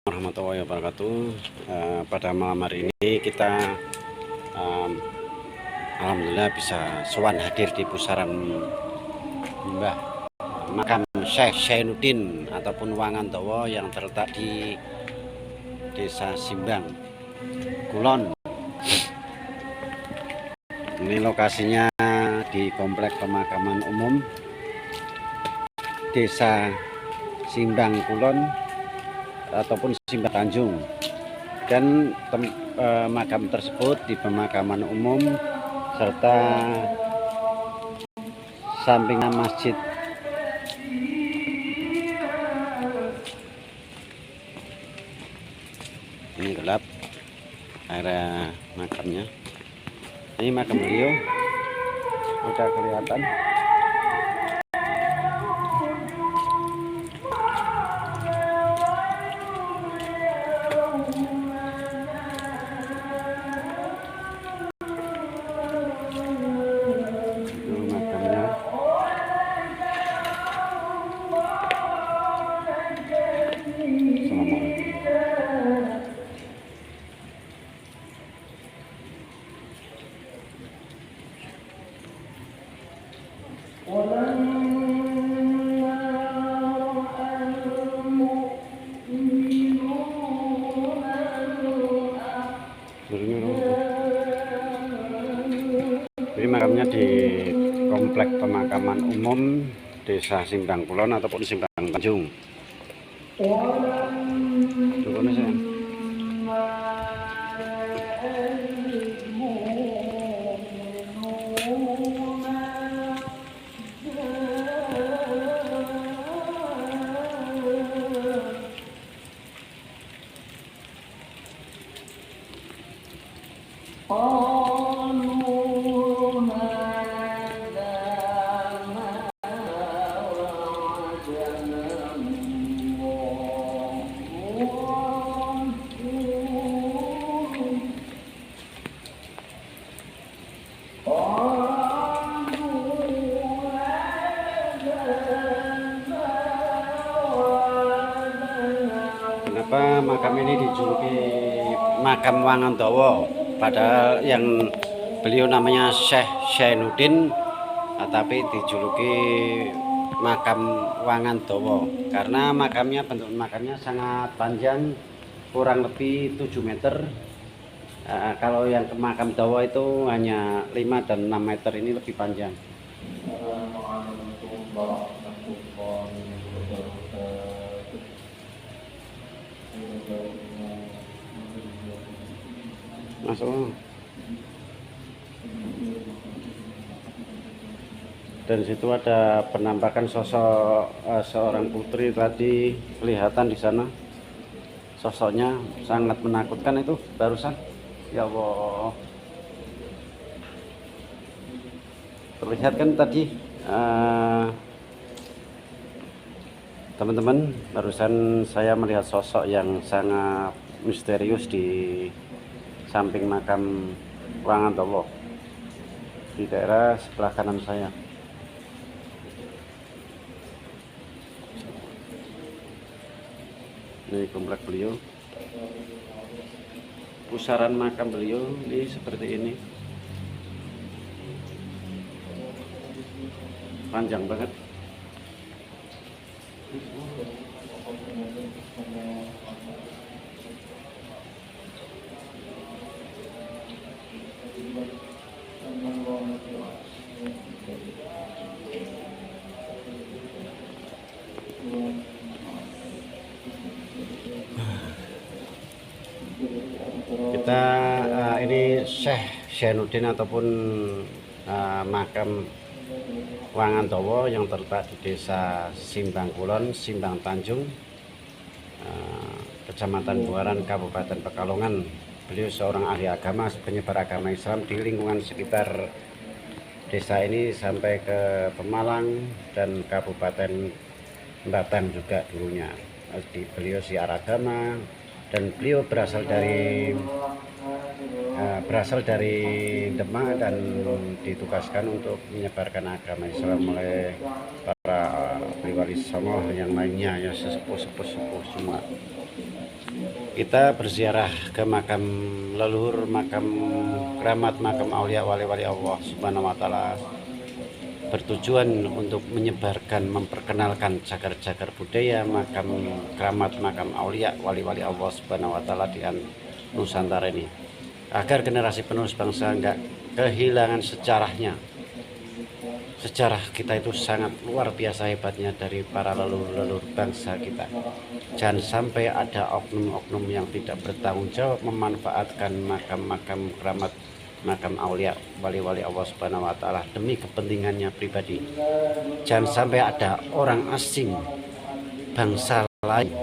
warahmatullahi wabarakatuh. Pada malam hari ini kita alhamdulillah bisa sowan hadir di pusaran Mbah makam Syekh Syainuddin ataupun Wangandawa yang terletak di Desa Simbang Kulon. Ini lokasinya di Komplek Pemakaman Umum Desa Simbang Kulon ataupun Simbang Tanjung, dan makam tersebut di pemakaman umum serta sampingnya masjid. Ini gelap area makamnya. Ini makam beliau udah kelihatan. Jadi makamnya di Komplek Pemakaman Umum Desa Simbang Kulon ataupun Simbang Tanjung. Kenapa makam ini dijuluki makam Wangandawa, padahal yang beliau namanya Syekh Syainuddin, tapi dijuluki makam Wangandawa karena makamnya, bentuk makamnya sangat panjang, kurang lebih 7 meter. Kalau yang ke makam Dawa itu hanya 5 dan 6 meter, ini lebih panjang. Masuk. Dan situ ada penampakan sosok seorang putri tadi kelihatan di sana. Sosoknya sangat menakutkan itu barusan. Ya Allah. Terlihat kan tadi teman-teman, barusan saya melihat sosok yang sangat misterius di samping makam Wangandawa di daerah sebelah kanan saya. Ini komplek beliau, pusaran makam beliau ini seperti ini, panjang banget. Kita ini Syekh Syainuddin ataupun makam Wangandawa yang terletak di Desa Simbang Kulon, Simbang Tanjung, Kecamatan Buaran, Kabupaten Pekalongan. Beliau seorang ahli agama, penyebar agama Islam di lingkungan sekitar desa ini sampai ke Pemalang dan Kabupaten Batang juga dulunya. Beliau siar agama dan beliau berasal dari Demak dan ditugaskan untuk menyebarkan agama Islam oleh para wali songo yang lainnya ya, sesepuh semua. Kita berziarah ke makam leluhur, makam keramat, makam aulia wali-wali Allah Subhanahu wa taala, bertujuan untuk menyebarkan, memperkenalkan cagar-cagar budaya, makam keramat, makam aulia wali-wali Allah Subhanahu wa taala di Nusantara ini, agar generasi penerus bangsa enggak kehilangan sejarahnya. Sejarah kita itu sangat luar biasa hebatnya dari para leluhur bangsa kita. Jangan sampai ada oknum-oknum yang tidak bertanggung jawab memanfaatkan makam-makam keramat, makam aulia wali-wali Allah Subhanahu wa taala demi kepentingannya pribadi. Jangan sampai ada orang asing, bangsa lain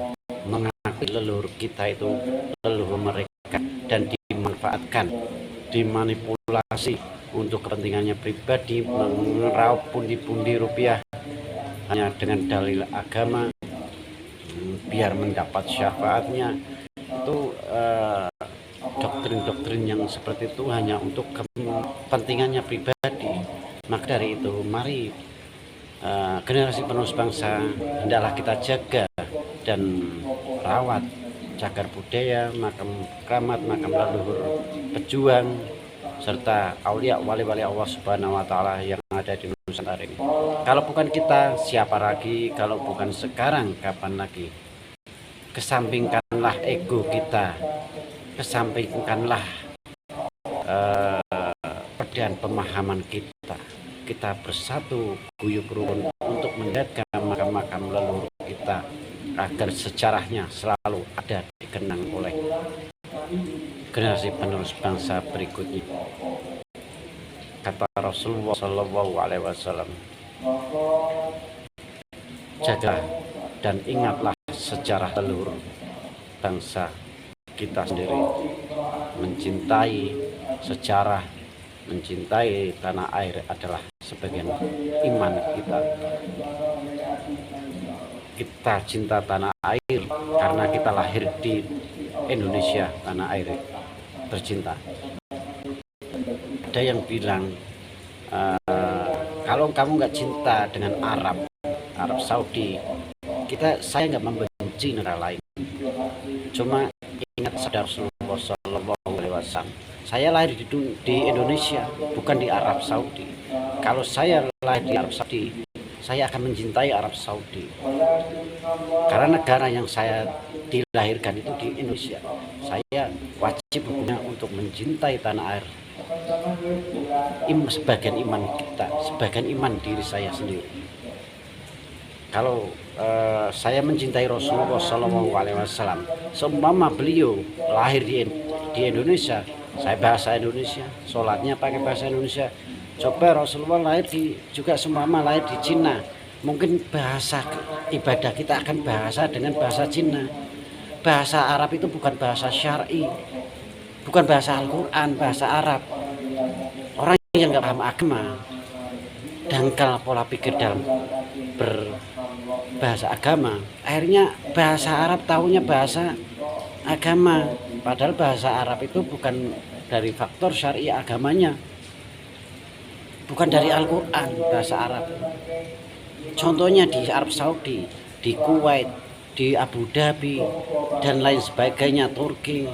mengakui leluhur kita itu leluhur mereka dan dimanfaatkan, dimanipulasi untuk kepentingannya pribadi, mengeraup pundi-pundi rupiah hanya dengan dalil agama, biar mendapat syafaatnya. Itu doktrin-doktrin yang seperti itu hanya untuk kepentingannya pribadi. Maka dari itu, mari generasi penerus bangsa hendaklah kita jaga dan rawat cagar budaya, makam keramat, makam leluhur pejuang, serta aulia wali-wali Allah Subhanahu wa taala yang ada di Nusantara ini. Kalau bukan kita, siapa lagi? Kalau bukan sekarang, kapan lagi? Kesampingkanlah ego kita, kesampingkanlah perbedaan pemahaman kita. Kita bersatu guyub rukun untuk menjaga makam-makam leluhur kita agar sejarahnya selalu ada dikenang oleh generasi penerus bangsa berikutnya. Kata Rasulullah SAW, jaga dan ingatlah sejarah leluhur bangsa kita sendiri. Mencintai sejarah, mencintai tanah air adalah sebagian iman kita. Kita cinta tanah air karena kita lahir di Indonesia, tanah air tercinta. Ada yang bilang, kalau kamu nggak cinta dengan Arab Saudi, saya nggak membenci negara lain. Cuma ingat sadar Rasulullah SAW, saya lahir di Indonesia, bukan di Arab Saudi. Kalau saya lahir di Arab Saudi, saya akan mencintai Arab Saudi. Karena negara yang saya dilahirkan itu di Indonesia, saya wajib hukumnya untuk mencintai tanah air. Sebagian iman kita, sebagian iman diri saya sendiri. Kalau saya mencintai Rasulullah SAW, seumpama beliau lahir di Indonesia, saya bahasa Indonesia, sholatnya pakai bahasa Indonesia. Coba Rasulullah lahir juga seumpama lahir di Cina, mungkin bahasa ibadah kita akan bahasa dengan bahasa Cina. Bahasa Arab itu bukan bahasa syar'i, bukan bahasa Al-Quran, bahasa Arab. Orang yang nggak paham agama, dangkal pola pikir dalam berbahasa agama, akhirnya bahasa Arab tahunya bahasa agama, padahal bahasa Arab itu bukan dari faktor syar'i agamanya, bukan dari Al-Quran bahasa Arab. Contohnya di Arab Saudi, di Kuwait, di Abu Dhabi, dan lain sebagainya, Turki,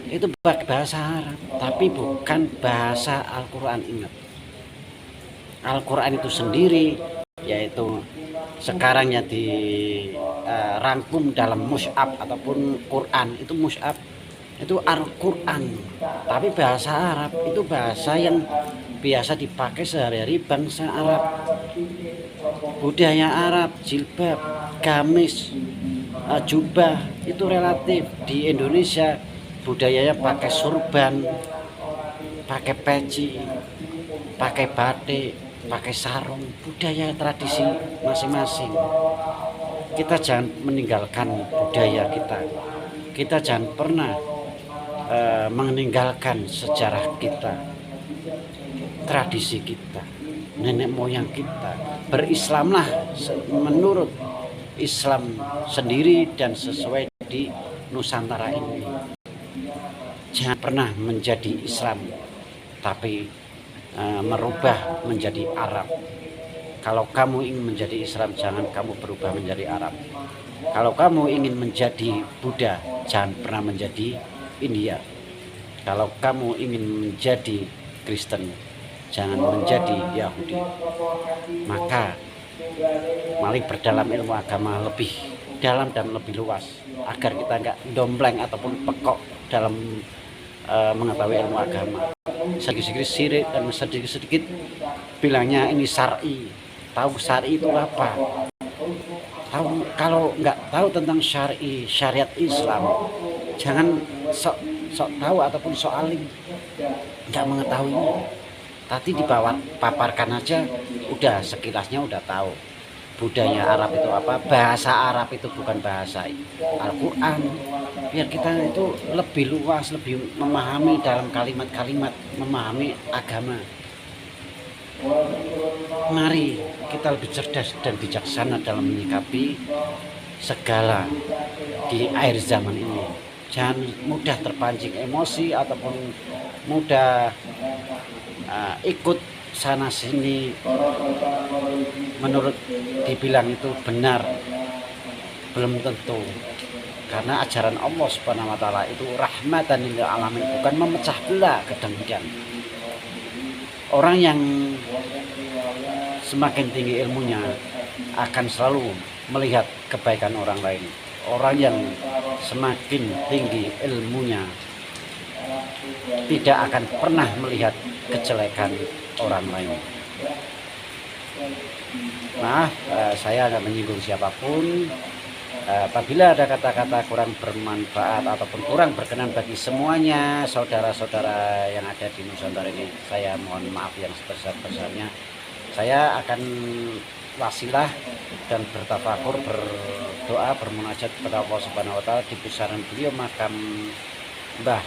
itu bahasa Arab, tapi bukan bahasa Al-Quran. Ingat, Al-Quran itu sendiri, yaitu sekarang ya dirangkum dalam mushaf ataupun Quran, itu mushaf, itu Al-Quran, tapi bahasa Arab itu bahasa yang biasa dipakai sehari-hari bangsa Arab. Budaya Arab, jilbab, gamis, jubah itu relatif. Di Indonesia budayanya pakai surban, pakai peci, pakai batik, pakai sarung, budaya tradisi masing-masing. Kita jangan meninggalkan budaya kita. Kita jangan pernah meninggalkan sejarah kita, tradisi kita, nenek moyang kita. Berislamlah menurut Islam sendiri dan sesuai di Nusantara ini. Jangan pernah menjadi Islam tapi merubah menjadi Arab. Kalau kamu ingin menjadi Islam, jangan kamu berubah menjadi Arab. Kalau kamu ingin menjadi Buddha, jangan pernah menjadi India. Kalau kamu ingin menjadi Kristen, jangan menjadi Yahudi. Maka mari berdalam ilmu agama lebih dalam dan lebih luas, agar kita nggak dompleng ataupun pekok dalam mengetahui ilmu agama. Sedikit-sedikit sirik dan sedikit-sedikit bilangnya ini syar'i. Tahu syar'i itu apa? Tahu, kalau nggak tahu tentang syar'i, syariat Islam, jangan sok tahu ataupun sok alim, nggak mengetahuinya. Tadi paparkan aja, udah sekilasnya udah tahu. Budaya Arab itu apa, bahasa Arab itu bukan bahasa Al-Quran. Biar kita itu lebih luas, lebih memahami dalam kalimat-kalimat, memahami agama. Mari kita lebih cerdas dan bijaksana dalam menyikapi segala di akhir zaman ini. Jangan mudah terpancing emosi ataupun mudah ikut sana sini. Menurut dibilang itu benar, belum tentu. Karena ajaran Allah Subhanahu wa taala itu rahmatan lil alamin, bukan memecah belah kedengkian. Orang yang semakin tinggi ilmunya akan selalu melihat kebaikan orang lain. Orang yang semakin tinggi ilmunya tidak akan pernah melihat kejelekan orang lain. Nah, saya tidak menyinggung siapapun. Apabila ada kata-kata kurang bermanfaat ataupun kurang berkenan bagi semuanya saudara-saudara yang ada di Nusantara ini, saya mohon maaf yang sebesar-besarnya. Saya akan wasilah dan bertafakur, berdoa, bermunajat kepada Allah Subhanahu wa taala di pusaran beliau makam Mbah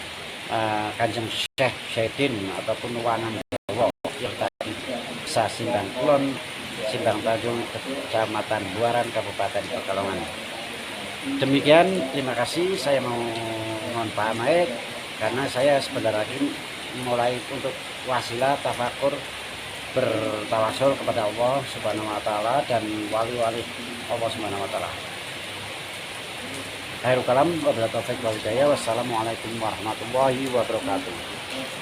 Kanjeng Syekh Syaidin ataupun Wanan Jawa yang tadi Desa Simbang Kulon, Simbang Tanjung, Kecamatan Buaran, Kabupaten Pekalongan. Demikian, terima kasih. Saya mohon pamit karena saya sebentar lagi mulai untuk wasilah tafakur bertawasul kepada Allah Subhanahu wa taala dan wali-wali Allah Subhanahu wa taala. Khairul kalam wabillahi taufiq wal hidayah. Wassalamualaikum warahmatullahi wabarakatuh.